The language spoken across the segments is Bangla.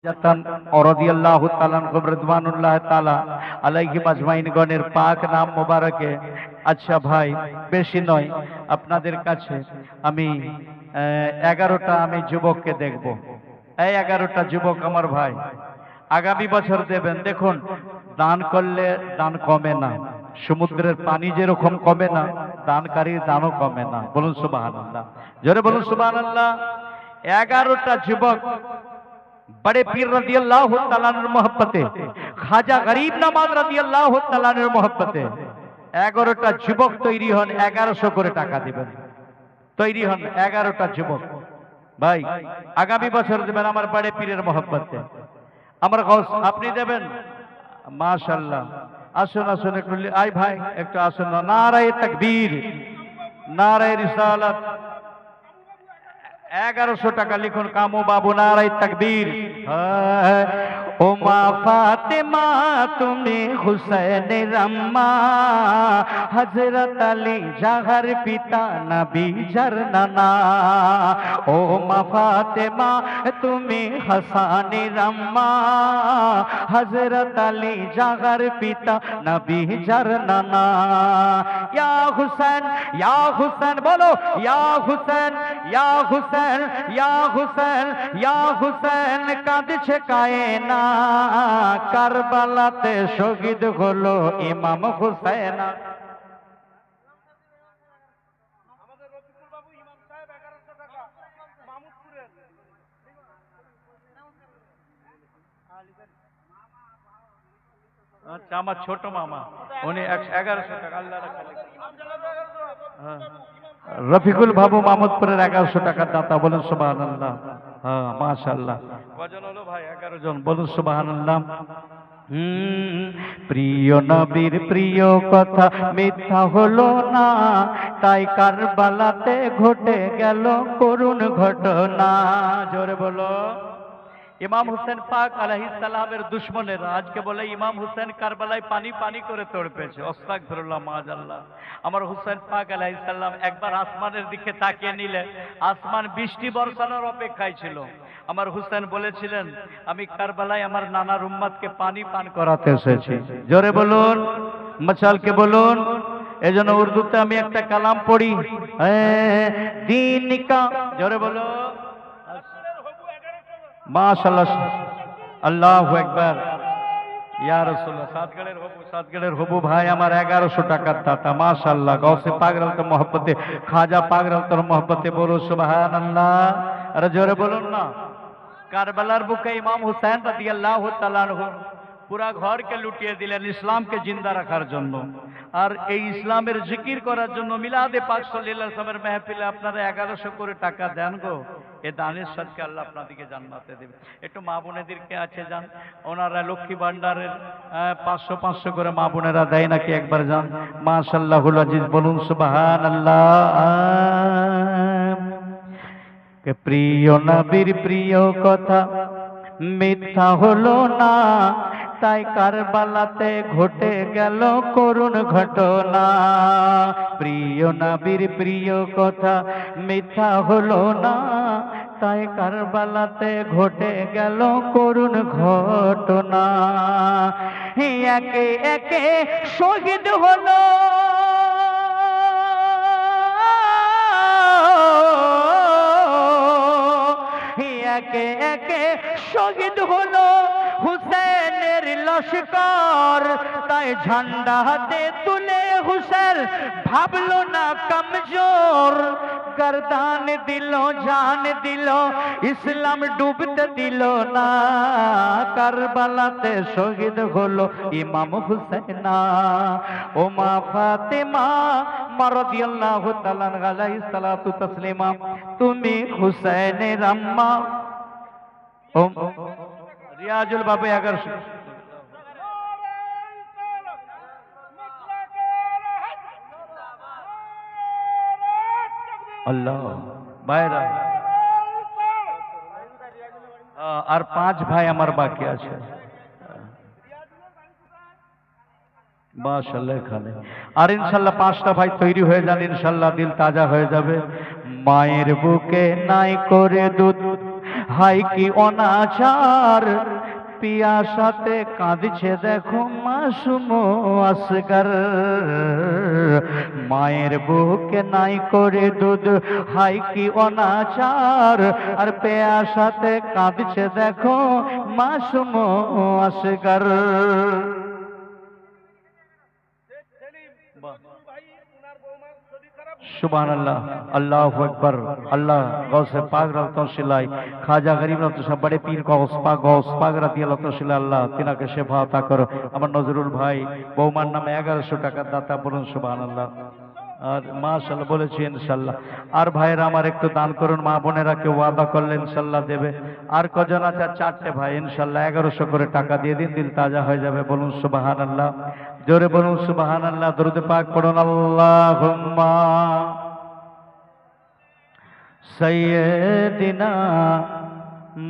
রাদিয়াল্লাহু তাআলা রিদওয়ানুল্লাহ তাআলা আলাইহিম আজমাইন গণের পাক নাম মোবারকে। আচ্ছা ভাই, বেশি নয়, আপনাদের কাছে আমি 11টা আমি যুবককে দেখব। এই 11টা যুবক আমার ভাই আগামী বছর দেবেন। দেখুন, দান করলে দান কমে না, সমুদ্রের পানি যেরকম কমে না, দানকারীর দানও কমে না। বলুন সুবহানাল্লাহ, জোরে বলুন সুবহানাল্লাহ। 11টা যুবক बड़े पीर रदी अल्लाह तआला अन्हुर मोहब्बते, खाजा गरीब नवाज रदी अल्लाह तआला अन्हुर मोहब्बते 11টা যুবক তৈরি হন, 1100 করে টাকা দিবেন। তৈরি হন 11টা যুবক ভাই, আগামী বছর দেবেন আমার বড়ে পীরের মোহব্বতে। আমার গৌস আপনি দেবেন, মাশাআল্লাহ। আসুন আসুন একটু আই ভাই, একটু আসুন। নারায়ে তাকবীর, নারায়ে রিসালাত। 1100 টাকা লিখুন কামু বাবু, নারায়ে তাকবীর। ও মা ফাতেমা তুমি হুসैन আম্মা, হযরত আলী জাহর পিতা নবী জার নানা। ও মা ফাতেমা তুমি হাসান আম্মা, হযরত আলী জাহর পিতা নবী জার নানা। ইয়া হুসैन, ইয়া হুসैन বলো, ইয়া হুসैन, ইয়া হুসैन, ইয়া হুসैन, ইয়া হুসैन। কাঁদছে কায়না, কারবালাতে শহীদ হলো ইমাম হুসैन। আচ্ছা, আমার ছোট মামা উনি 1100 টাকা। আল্লাহ রাখালে রফিকুল বাবু মাহমুদপুরের 1100 টাকার দাতা। বলুন সুবহানাল্লাহ। হ্যাঁ মাশাআল্লাহ। কজন হলো ভাই? 11 জন। বলুন সুবহানাল্লাহ। প্রিয় নবীর প্রিয় কথা মিথ্যা হলো না, তাই কারবালাতে ঘটে গেল করুণ ঘটনা। জোরে বলো। ইমাম হুসেন পাক আলাইহিস সালামের দুশমনেরা আজকে বলে ইমাম হুসেন কারবালায় পানি পানি করে তড়পেছে। আস্তাগফিরুল্লাহ, মাআযাল্লাহ। আমার হুসেন পাক আলাইহিস সালাম একবার আসমানের দিকে তাকিয়ে নিলে আসমান বৃষ্টি বর্ষানোর অপেক্ষায় ছিল। আমার হুসেন বলেছিলেন, আমি কারবালায় আমার নানার উম্মতকে পানি পান করাতে এসেছি। জোরে বলুন, মশালকে বলুন। এজন্য উর্দুতে আমি একটা কালাম পড়ি, দ্বীন কা। জোরে বলো মাশাআল্লাহ, আল্লাহু আকবার, ইয়া রাসূলুল্লাহ। সাতগড়ের হবু ভাই আমার 1100 টাকার দাতা। মাশাআল্লাহ। গৌসে পাক রহমতে মোহব্বতে, খাজা পাক রহমতে মোহব্বতে। বলো সুবহানাল্লাহ। আরে জোরে বলুন না। কারবালার বুকে ইমাম হুসैन রাদিয়াল্লাহু তাআলা আনহু পুরা ঘরকে লুটিয়ে দিলেন ইসলামকে জিন্দা রাখার জন্য। আর এই ইসলামের জিকির করার জন্য মিলাদে পাক সাল্লাল্লাহু আলাইহি ওয়াসাল্লামের মেহফিলে আপনারা 1100 করে টাকা দেন গো। এ দানের সদকা আল্লাহ আপনাদেরকে জান্নাতে দেবে। একটু মা বোনেদেরকে আছে যান, ওনারা লক্ষ্মী ভান্ডারের 500 500 করে মা বোনেরা দেয় নাকি, একবার যান। মাশাআল্লাহুল আজিজ। বলুন সুবহানাল্লাহ। কে প্রিয় নবীর প্রিয় কথা মিথ্যা হলো না, তাই কারবালাতে ঘটে গেল করুণ ঘটনা। প্রিয় নবীর প্রিয় কথা মিথ্যা হলো না, তাই কারবালাতে ঘটে গেল করুণ ঘটনা। একে একে শহীদ হলো একে একে শহীদ হলো হুসেনের লস্কর। তাই ঝান্ডা হাতে তুলে হুসেন ভাবলো না কমজোর। গর্দান দিল, জান দিল, ইসলাম ডুবতে দিল না। কারবালাতে শহীদ হলো ইমাম হুসैन। ও মা ফাতেমা রাদিয়াল্লাহু তাআলা আলাইহিস সালাতু তাসলিমা, তুমি হুসैन আম্মা। ও রিয়াজুল বাবু 1100। আল্লাহ ভাইরা। আর 5 ভাই আমার বাকি আছে। মাশাআল্লাহ। এখানে আর ইনশাআল্লাহ 5টা ভাই তৈরি হয়ে যান, ইনশাআল্লাহ দিল তাজা হয়ে যাবে। মায়ের বুকে নাই করে দুধ হাই কি অনাচার পিয়াসাতে কাঁদছে দেখো মাসুম আসগার মায়ের বুকে নাই করে দুধ হাই কি অনাচার আর পিয়াসাতে কাঁদছে দেখো মাসুম আসগার সুবহানাল্লাহ अल्लाहु अकबर अल्लाह गौसे पाक रतशिलाई खाजा गरीब रतशा बड़े पीर गौस पाक রাদিয়াল্লাহু তাআলা আল্লাহ তিনাকে শেফা আতা করো আমার নজরুল ভাই বৌমার নামে 1100 টাকা দাতা বলুন সুবহানাল্লাহ আর মাশাআল্লাহ বলেছি ইনশাআল্লাহ আর ভাইরা আমার একটু দান করুন মা বোনেরা কেউ ওয়াদা করলে ইনশাআল্লাহ দেবে আর কজন আছে চারটে ভাই ইনশাআল্লাহ 1100 করে টাকা দিয়ে দিন দিল তাজা হয়ে যাবে বলুন সুবহানাল্লাহ জোরে বলুন সুবহানাল্লাহ দরুদ পাক পড়ুন আল্লাহুম্মা সাইয়্যিদিনা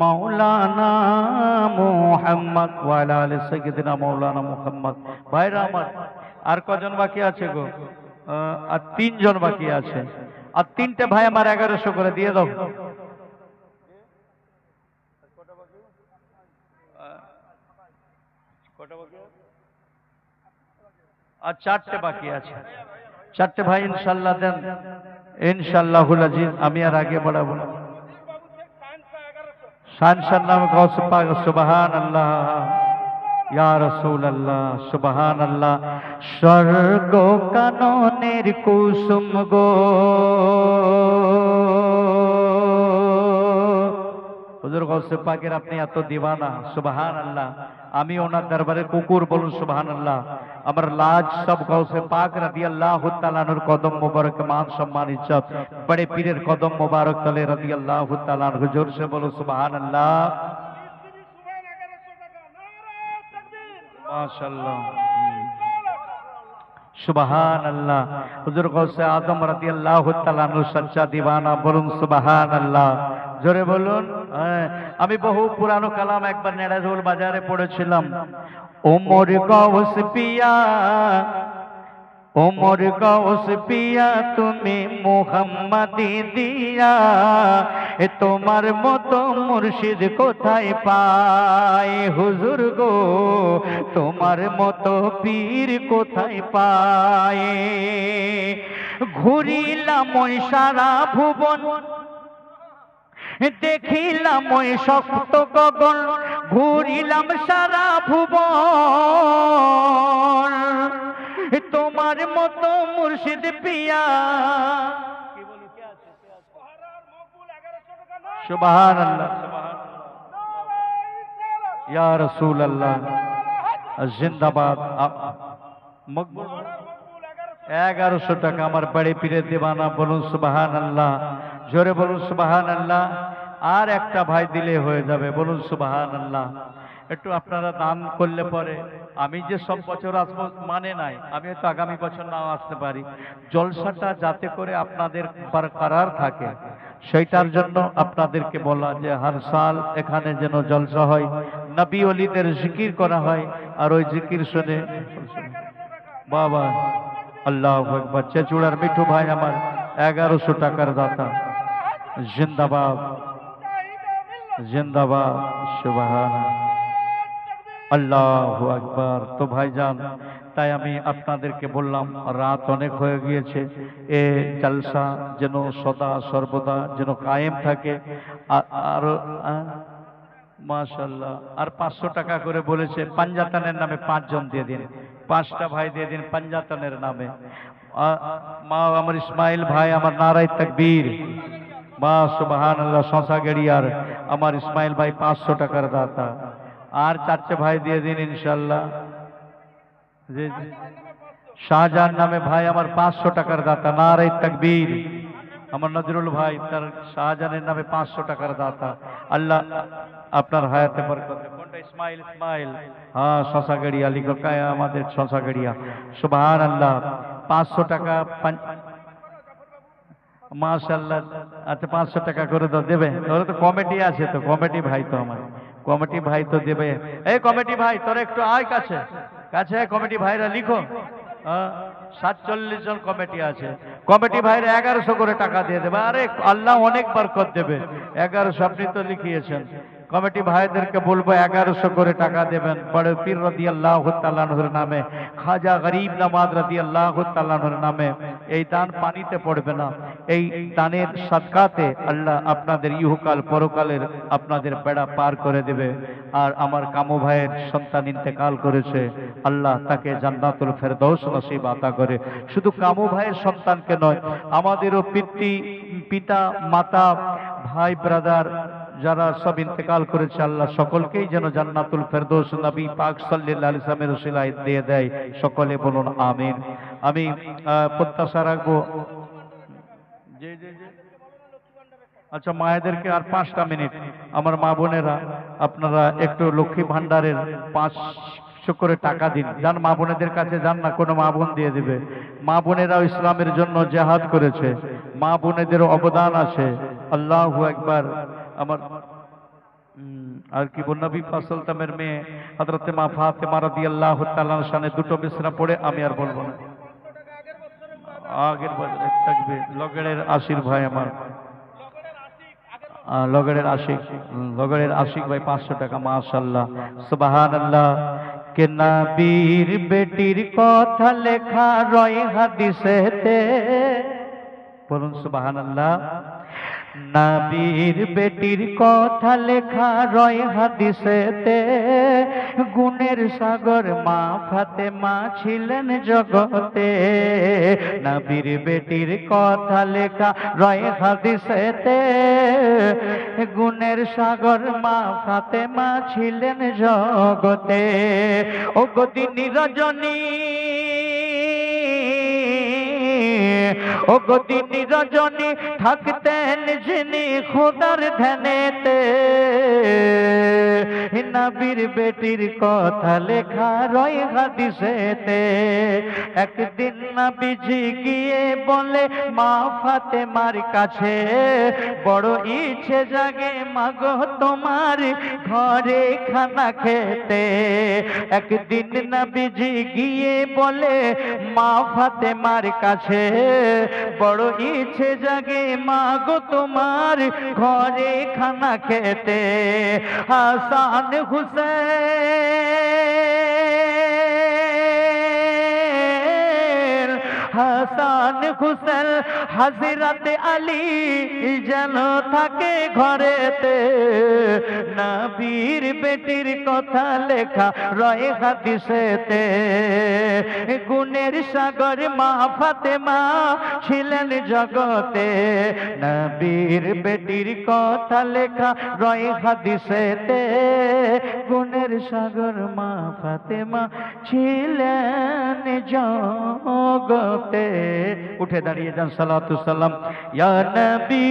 মাওলানা মুহাম্মদ ওয়া আলা আলি সাইয়্যিদিনা মাওলানা মুহাম্মদ ভাইরা আমার আর কজন বাকি আছে গো আর তিনজন বাকি আছে আর তিনটে ভাই আমার 1100 করে দিয়ে দাও আর চারটে বাকি আছে চারটে ভাই ইনশাআল্লাহ দেন ইনশাআল্লাহুল আজিজ আমি আর আগে বাড়াবো না শানশান নাম গৌস পাক সুবহানাল্লাহ ইয়া রাসূলুল্লাহ সুবহানাল্লাহ স্বর্গ কাননের কুসুম গো হুজুর গৌসে পাকের আপনি এত দিওয়ানা সুবহানাল্লাহ আমি ওনার দরবারে কুকুর বলুন সুবহানাল্লাহ আমার লাজ সব গৌসে পাক রাদিয়াল্লাহু তাআলা আনহুর কদম মোবারক মান সম্মান ইজ্জত বড়ে পীরের কদম মোবারক তলে রাদিয়াল্লাহু তাআলা আনহু হুজুর সে বলো সুবহানাল্লাহ মাশাআল্লাহ সুবহানাল্লাহ হুজুর গৌসে আজম রাদিয়াল্লাহু তাআলা আনহু সচ্চা দিওয়ানা বলুন সুবহানাল্লাহ জোরে বলুন আমি বহু পুরানো কালাম একবার নেড়াঝোল বাজারে পড়েছিলাম ওমর গৌস পিয়া ওমর গৌস পিয়া তুমি মুহাম্মাদি দিয়া এ তোমার মতো মুর্শিদ কোথায় পায় হুজুর গো তোমার মতো পীর কোথায় পায় ঘুরিলাম ওই সারা ভুবন দেখিলাম ওই শক্ত গগন ঘুরিলাম সারা ভুবন তোমার মতো মুর্শিদ পিয়া সুবহানাল্লাহ ইয়া রাসূলুল্লাহ জিন্দাবাদ মকবুল 1100 টাকা আমার বড়ে পীরের দিওয়ানা বলুন সুবহানাল্লাহ জোরে বলুন সুবহানাল্লাহ আর একটা ভাই দিলে হয়ে যাবে বলুন সুবহানাল্লাহ একটু আপনারা দান করলে পরে আমি যে সব বছর আসবো মানে নাই আমি হয়তো আগামী বছর নাও আসতে পারি জলসাটা যাতে করে আপনাদের বরকরার থাকে সেইটার জন্য আপনাদেরকে বলা যে হর সাল এখানে যেন জলসা হয় নবী ওলিদের জিকির করা হয় আর ওই জিকির শুনে বাবা আল্লাহু আকবার চেচুড়ার মিঠু ভাই আমার 1100 টাকার দাতা জিন্দাবাদ জিন্দাবাদ সুবহানাল্লাহ আল্লাহু আকবার তো ভাইজান তাই আমি আপনাদেরকে বললাম রাত অনেক হয়ে গিয়েছে এ জলসা যেন সদা সর্বদা যেন কায়েম থাকে আর মাশাআল্লাহ আর 500 টাকা করে বলেছে পাঞ্জাতনের নামে 5 জন দিয়ে দিন 5টা ভাই দিয়ে দিন পাঞ্জাতনের নামে মা আমার ইসমাইল ভাই আমার নারায়ে তাকবীর মা সুবহানাল্লাহ শশাগড়িয়ার আমার ইসমাইল ভাই 500 টাকার দাতা আর চারটে ভাই দিয়ে দিন ইনশাআল্লাহ জি জি শাহজাহান নামে ভাই আমার 500 টাকার দাতা নারায়ে তাকবীর আমার নজরুল ভাই তার শাহজাহানের নামে 500 টাকার দাতা আল্লাহ আপনার হায়াতে বরকত কোনটা ইসমাইল হ্যাঁ শশাগড়িয়া লিখো কায় আমাদের শশাগড়িয়া সুবহানাল্লাহ 500 টাকা মাশাআল্লাহ আচ্ছা 500 টাকা করে তো দেবে ওরা তো কমিটি আছে তো কমিটি ভাই তো আমার কমিটি ভাই তো দেবে এই কমিটি ভাই তোরা একটু আয় কাছে কাছে কমিটি ভাইরা লিখো 47 জন কমিটি আছে, কমিটি ভাইরা 1100 করে টাকা দিয়ে দেবে। আরে আল্লাহ অনেক বরকত দেবে। 1100 আপনি তো লিখিয়েছেন, কমিটি ভাইদেরকে বলবো 1100 করে টাকা দেবেন। বড় পীর রাদিয়াল্লাহু তাআলা আনহুর নামে, খাজা গরিব নওয়াজ রাদিয়াল্লাহু তাআলা আনহুর নামে। এই দান পানিতে পড়বে না, এই দানের সাদকাতে আল্লাহ আপনাদের ইহকাল পরকালের আপনাদের বেড়া পার করে দেবে। আর আমার কামু ভাইয়ের সন্তান ইন্তেকাল করেছে, আল্লাহ তাকে জান্নাতুল ফেরদৌস নসিব আতা করে। শুধু কামু ভাইয়ের সন্তানকে নয়, আমাদেরও পিতা মাতা ভাই ব্রাদার যারা সব ইন্তেকাল করেছে, আল্লাহ সকলকেই যেন জান্নাতুল ফেরদৌস নবী পাক সাল্লাল্লাহু আলাইহি ওয়াসাল্লামের ওসিলায় দিয়ে দেয়। সকলে বলুন আমিন। আমি প্রত্যাশা রাখবো আচ্ছা মায়েদেরকে আর 5টা মিনিট, আমার মা বোনেরা আপনারা একটু লক্ষ্মী ভান্ডারের 500 করে টাকা দিন। যান মা বোনেদের কাছে যান না, কোনো মা বোন দিয়ে দিবে। মা বোনেরাও ইসলামের জন্য জিহাদ করেছে, মা বোনেদের অবদান আছে। আল্লাহু আকবার। আমার আর কি বল, নবী ফাসলতামের মেয়ে হযরত মা ফাতেমা রাদিয়াল্লাহু তাআলা শানে দুটো বিসরা পড়ে আমি আর বলবো না। আগের বছর তাকবীর। লগড়ের আশির ভাই আমার, লগড়ের আশিক ভাই 500 টাকা। মাশাআল্লাহ, সুবহানাল্লাহ। কে নবীর বেটির কথা লেখা রয় হাদিসেতে, বলুন সুবহানাল্লাহ। নবীর বেটির কথা লেখা রয় হাদিসেতে, গুণের সাগর মা ফাতেমা ছিলেন জগতে। নবীর বেটির কথা লেখা রয় হাদিসেতে, গুণের সাগর মা ফাতেমা ছিলেন জগতে। ও গদিনী রজনী, ও গদিনী রজনী থাকতেন যিনি খোদার ধ্যানেতে। নবীর বেটির কথা লেখা রয় হাদিসেতে। একদিন নবীজি গিয়ে বলে মা ফাতেমার কাছে, বড় ইচ্ছে জাগে মাগো তোমার ঘরে খানা খেতে। একদিন নবীজি গিয়ে বলে মা ফাতেমার কাছে, বড় ইচ্ছে জাগে মাগো তোমার ঘরে খানা খেতে। হাসান হুসেন, হাসান হুসেন হযরত আলী যেন থাকে ঘরেতে। নবীর বেটির কথা লেখা রয় হাদিসেতে, গুণের সাগর মা ফাতেমা ছিলেন জগতে। নবীর বেটির কথা লেখা রয় হাদিসেতে, গুণের সাগর মা ফাতেমা ছিলেন জগতে। উঠে দাঁড়িয়ে যান, সালাতু সালাম ইয়া নবী।